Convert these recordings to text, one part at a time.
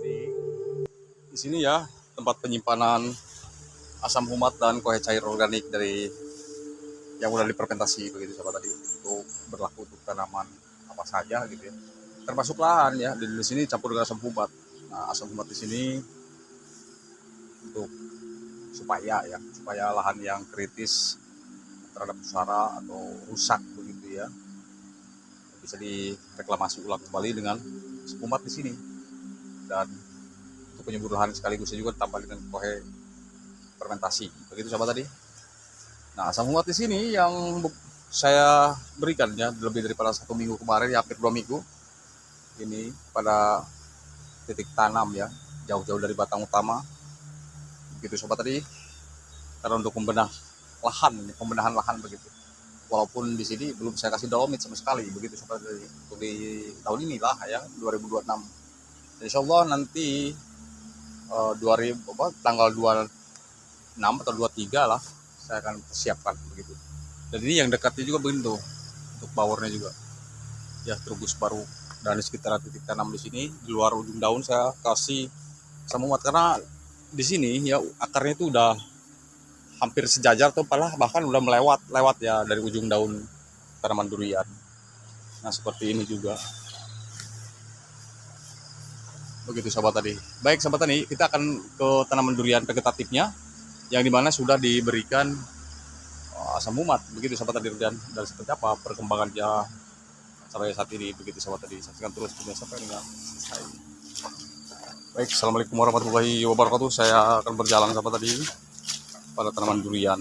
Di sini ya tempat penyimpanan asam humat dan kohe cair organik dari yang udah difermentasi begitu sahabat tadi, untuk berlaku untuk tanaman apa saja gitu ya. Termasuk lahan ya, di sini campur dengan asam humat. Nah, asam humat di sini untuk supaya lahan yang kritis terhadap pusara atau rusak begitu ya, bisa direklamasi ulang kembali dengan asam humat di sini. Dan untuk penyubur lahan sekaligus juga ditambah dengan kohe fermentasi begitu sahabat tadi. Nah, asam humat di sini yang saya berikan ya lebih daripada 1 minggu kemarin, ya hampir 2 minggu ini, pada titik tanam ya, jauh-jauh dari batang utama begitu sobat tadi, karena untuk pembenahan lahan begitu. Walaupun di sini belum saya kasih dolomit sama sekali begitu sobat tadi, untuk di tahun inilah ya 2026. Insya Allah nanti 2000 tanggal 26 atau 23 lah saya akan persiapkan begitu. Dan ini yang dekatnya juga begitu untuk bawernya juga ya, terubus baru. Dan di sekitar titik tanam di sini, di luar ujung daun saya kasih asam humat, karena di sini ya akarnya itu udah hampir sejajar atau bahkan udah lewat ya dari ujung daun tanaman durian. Nah, seperti ini juga begitu sahabat tadi. Baik sahabat tadi, kita akan ke tanaman durian vegetatifnya yang dimana sudah diberikan asam humat begitu sahabat tadi. Dan seperti apa perkembangannya sampai saat ini begitu sahabat tadi, saksikan terus video sampai dengan selesai. Baik, assalamualaikum warahmatullahi wabarakatuh. Saya akan berjalan sahabat tadi pada tanaman durian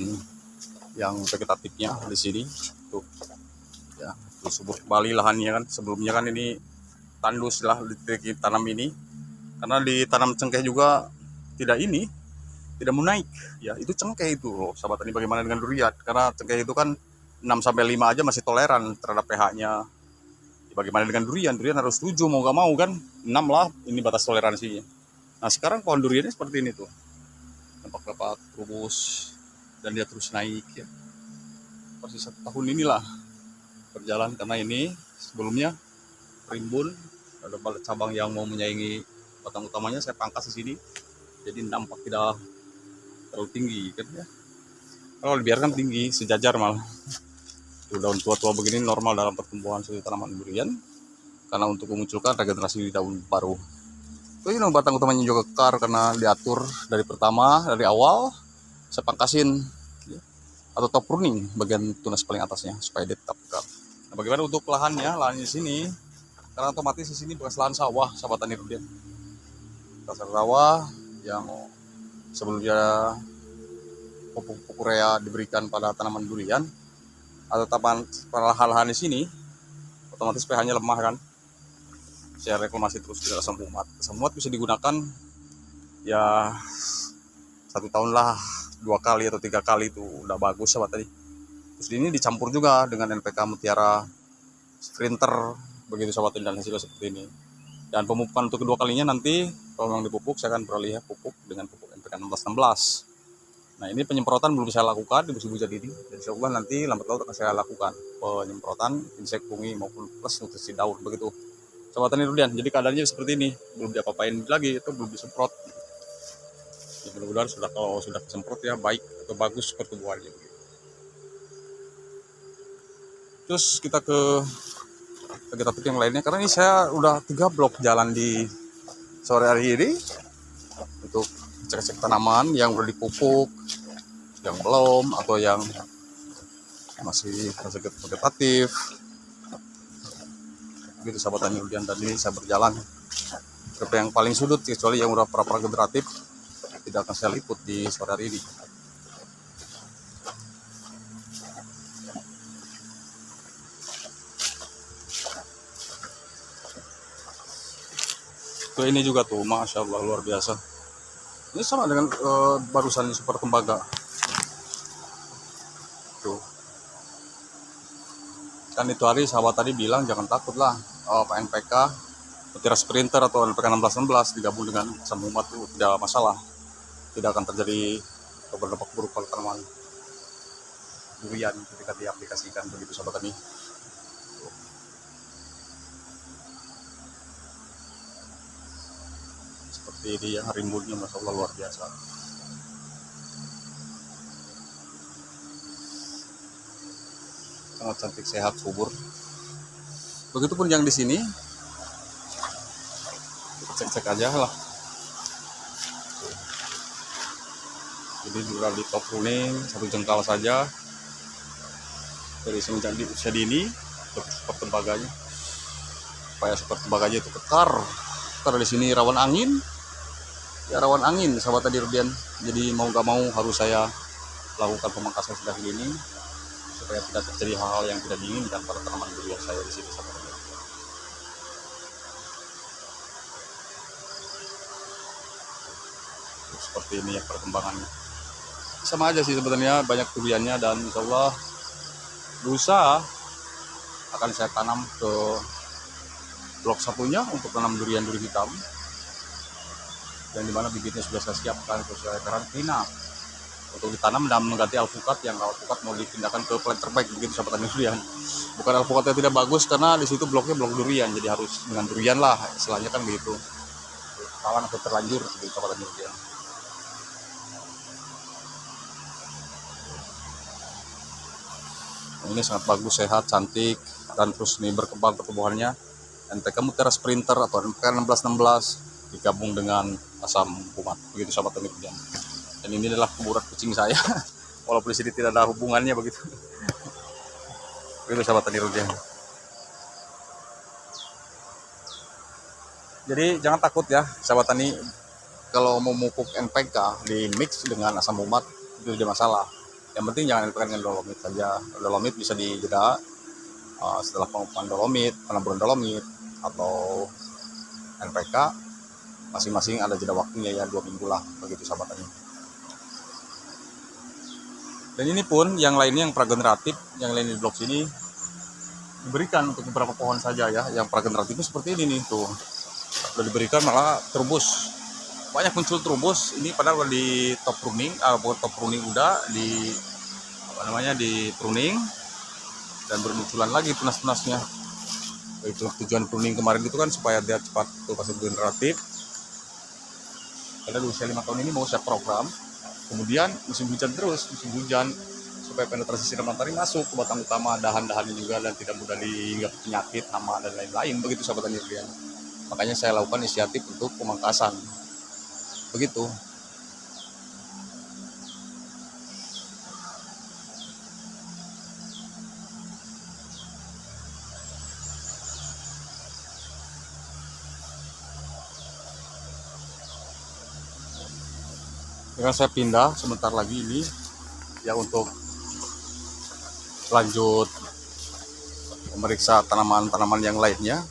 yang vegetatifnya di sini. Tuh ya, terus subur kembali lahannya kan. Sebelumnya kan ini tandus lah ditanam ini, karena ditanam cengkeh juga tidak mau naik ya. Itu cengkeh itu loh sahabat tadi. Bagaimana dengan durian? Karena cengkeh itu kan 6-5 aja masih toleran terhadap pH-nya. Bagaimana dengan durian? Durian harus 7 mau gak mau kan, 6 lah ini batas toleransinya. Nah, sekarang pohon duriannya seperti ini tuh, nampak terubus dan dia terus naik ya. Persis 1 tahun inilah berjalan, karena ini sebelumnya rimbun, ada cabang yang mau menyaingi batang utamanya, saya pangkas di sini jadi nampak tidak terlalu tinggi kan ya. Kalau dibiarkan tinggi sejajar malah. Daun tua-tua begini normal dalam pertumbuhan suatu tanaman durian, karena untuk memunculkan regenerasi daun baru. Ini batang utamanya juga kekar karena diatur dari awal saya pangkasin ya, atau top pruning bagian tunas paling atasnya supaya dia tetap kekar. Nah, bagaimana untuk lahannya di sini? Karena otomatis di sini bekas lahan sawah sahabat tani durian. Dasar sawah yang sebelumnya pupuk urea diberikan pada tanaman durian atau lahan di sini, otomatis pH-nya lemah kan. Saya reklamasi terus dengan asam humat. Asam humat bisa digunakan ya 1 tahun lah 2 kali atau 3 kali, itu udah bagus sahabat tadi. Terus ini dicampur juga dengan NPK Mutiara Sprinter begitu sahabat tadi, dan hasilnya seperti ini. Dan pemupukan untuk kedua kalinya nanti kalau memang dipupuk, saya akan beralih pupuk dengan pupuk NPK 1616. Nah, ini penyemprotan belum saya lakukan di musim hujan ini. Dan insya Allah nanti lambat laun akan saya lakukan penyemprotan insek, fungi maupun plus nutrisi daun begitu sahabat tani durian. Jadi keadaannya seperti ini, belum diapa-apain lagi, itu belum disemprot. Ya, mudah-mudahan kalau sudah disemprot ya baik atau bagus pertumbuhannya. Terus kita ke vegetatif yang lainnya, karena ini saya udah 3 blok jalan di sore hari ini untuk cek-cek tanaman yang udah dipupuk, yang belum, atau yang masih vegetatif gitu sahabat tani durian. Dan ini saya berjalan ke yang paling sudut, kecuali yang udah pra-pra generatif tidak akan saya liput di sore hari ini. Tuh ini juga tuh, masya Allah luar biasa. Ini sama dengan barusan super tembaga. Tuh. Kan itu hari sahabat tadi bilang jangan takut lah, Pak NPK Mutiara Sprinter atau NPK 1616 digabung dengan asam humat itu tidak masalah. Tidak akan terjadi berdampak buruk pada tanaman durian ketika diaplikasikan begitu sahabat tani. seperti ini ya, rimbunnya masya Allah luar biasa. Sangat cantik, sehat, subur. Begitupun yang di sini, kita cek-cek aja lah. Jadi sudah di top kuning, 1 jengkal saja. Dari semenjak di usia dini, support tembaganya. Supaya support tembaganya itu kekar. Karena di sini rawan angin. Ya rawan angin, sahabat tadi Rudian. Jadi mau gak mau harus saya lakukan pemangkasan sedang ini supaya tidak terjadi hal-hal yang tidak diinginkan pada tanaman durian saya di sini, sahabat tadi. Seperti ini ya perkembangannya. Sama aja sih sebenarnya, banyak duriannya, dan insya Allah lusa akan saya tanam ke blok satunya untuk tanam durian hitam, yang dimana bibitnya sudah saya siapkan sesuai karantina untuk ditanam dan mengganti alpukat, yang alpukat mau dipindahkan ke plant terbaik begitu sahabat tani durian. Bukan alpukatnya tidak bagus, karena di situ bloknya blok durian, jadi harus dengan durian lah istilahnya kan begitu, kawan atau terlanjur begitu sahabat tani durian. Ini sangat bagus, sehat, cantik, dan terus ini berkembang pertumbuhannya. NPK Mutiara Sprinter atau NPK 1616 digabung dengan asam kumat begitu sahabat tani durian. Dan ini adalah kuburan kucing saya walaupun di sini tidak ada hubungannya begitu. Begitu sahabat tani durian. Jadi jangan takut ya sahabat tani, kalau mau memupuk NPK di mix dengan asam kumat itu tidak masalah. Yang penting jangan NPK dengan dolomit saja. Dolomit bisa dijeda setelah pengukuran dolomit, penaburan dolomit, atau NPK masing-masing ada jeda waktunya ya 2 minggu lah begitu sahabat tani. Dan ini pun yang lainnya yang prageneratif, yang lain di blok sini diberikan untuk beberapa pohon saja ya. Yang prageneratif itu seperti ini nih tuh, udah diberikan malah terubus, banyak muncul terubus. Ini padahal di top pruning, bukan top pruning, udah di di pruning, dan bermunculan lagi tunas-tunasnya. Itu tujuan pruning kemarin itu kan supaya dia cepat tuh fase generatif. Karena di usia 5 tahun ini mau saya program, kemudian musim hujan terus, musim hujan, supaya penetrasi sinar matahari masuk ke batang utama, dahan-dahannya juga, dan tidak mudah dihinggap penyakit, hama, dan lain-lain begitu sahabat tani durian. Makanya saya lakukan inisiatif untuk pemangkasan begitu. Dengan saya pindah sebentar lagi ini ya untuk lanjut memeriksa tanaman-tanaman yang lainnya,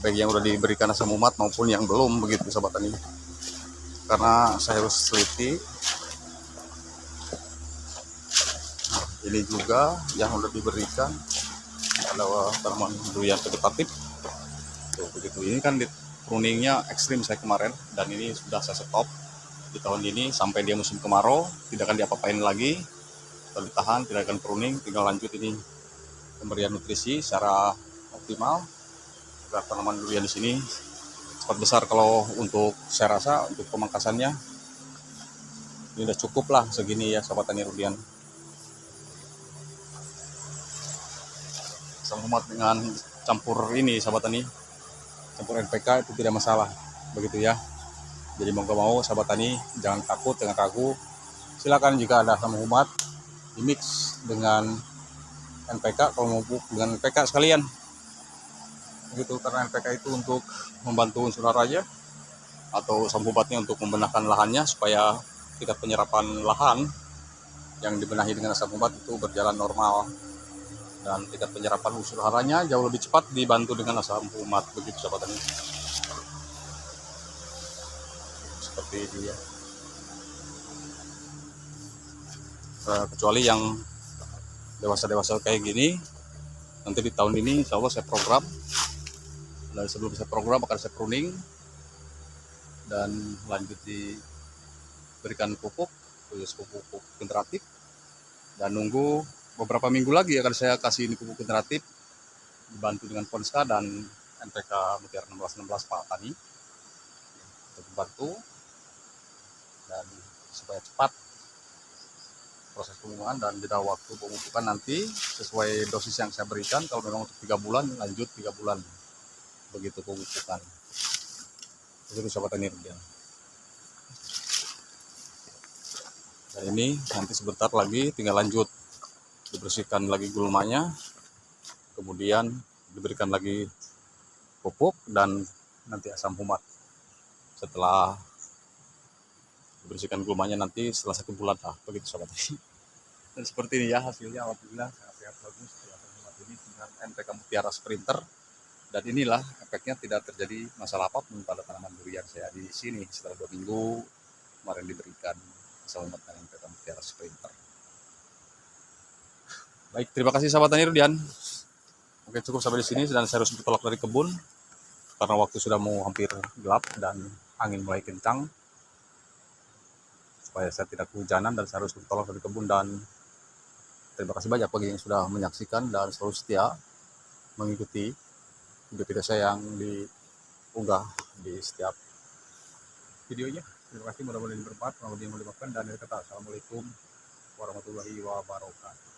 baik yang udah diberikan asam umat maupun yang belum begitu sahabat tani. Karena saya harus teliti. Ini juga yang udah diberikan adalah tanaman durian vegetatif. Tuh, begitu. Ini kan pruningnya ekstrim saya kemarin, dan ini sudah saya stop di tahun ini sampai dia musim kemarau, tidak akan diapa-apain lagi, atau ditahan, tidak akan pruning, tinggal lanjut ini pemberian nutrisi secara optimal agar tanaman durian di sini cepat besar. Kalau untuk saya rasa untuk pemangkasannya ini udah cukup lah segini ya sahabat tani durian. Asam kumat dengan campur ini sahabat tani, campur NPK itu tidak masalah begitu ya. Jadi mau gak mau sahabat tani jangan takut, jangan ragu, silakan jika ada asam kumat di mix dengan NPK, kalau mau pupuk dengan NPK sekalian begitu, karena NPK itu untuk membantu unsur hara atau asam kumatnya untuk membenahkan lahannya supaya tingkat penyerapan lahan yang dibenahi dengan asam kumat itu berjalan normal, dan tingkat penyerapan unsur haranya jauh lebih cepat dibantu dengan asam kumat begitu sahabat tani. Seperti ini ya. Kecuali yang dewasa-dewasa kayak gini, nanti di tahun ini insya Allah saya program, dan sebelum saya program akan saya pruning dan lanjut diberikan pupuk, khusus pupuk generatif, dan nunggu beberapa minggu lagi akan saya kasih ini pupuk generatif dibantu dengan Ponska dan NPK Mutiara 1616 Pak Tani. untuk bantu dan supaya cepat proses pemupukan dan jeda waktu pemupukan nanti sesuai dosis yang saya berikan. Kalau memang untuk 3 bulan lanjut 3 bulan begitu pemupukan. Begitu sobat tani rupiah. Dan ini nanti sebentar lagi tinggal lanjut dibersihkan lagi gulmanya, kemudian diberikan lagi pupuk dan nanti asam humat setelah dibersihkan gulmanya nanti setelah 1 bulan lah begitu sobat. Dan seperti ini ya hasilnya, alhamdulillah sehat bagus ya, asam humat ini dengan NPK Mutiara Sprinter. Dan inilah efeknya, tidak terjadi masalah apapun pada tanaman durian saya di sini setelah 2 minggu kemarin diberikan asam humat dengan NPK Mutiara Sprinter. Baik, terima kasih sahabat tani rupiah. Oke, cukup sampai di sini dan saya harus bertolak dari kebun karena waktu sudah mau hampir gelap dan angin mulai kencang. Supaya saya tidak kehujanan dan saya harus bertolak dari kebun. Dan terima kasih banyak bagi yang sudah menyaksikan dan selalu setia mengikuti video-video saya yang diunggah di setiap videonya. Terima kasih, mudah-mudahan bermanfaat. Dan dari kata assalamualaikum warahmatullahi wabarakatuh.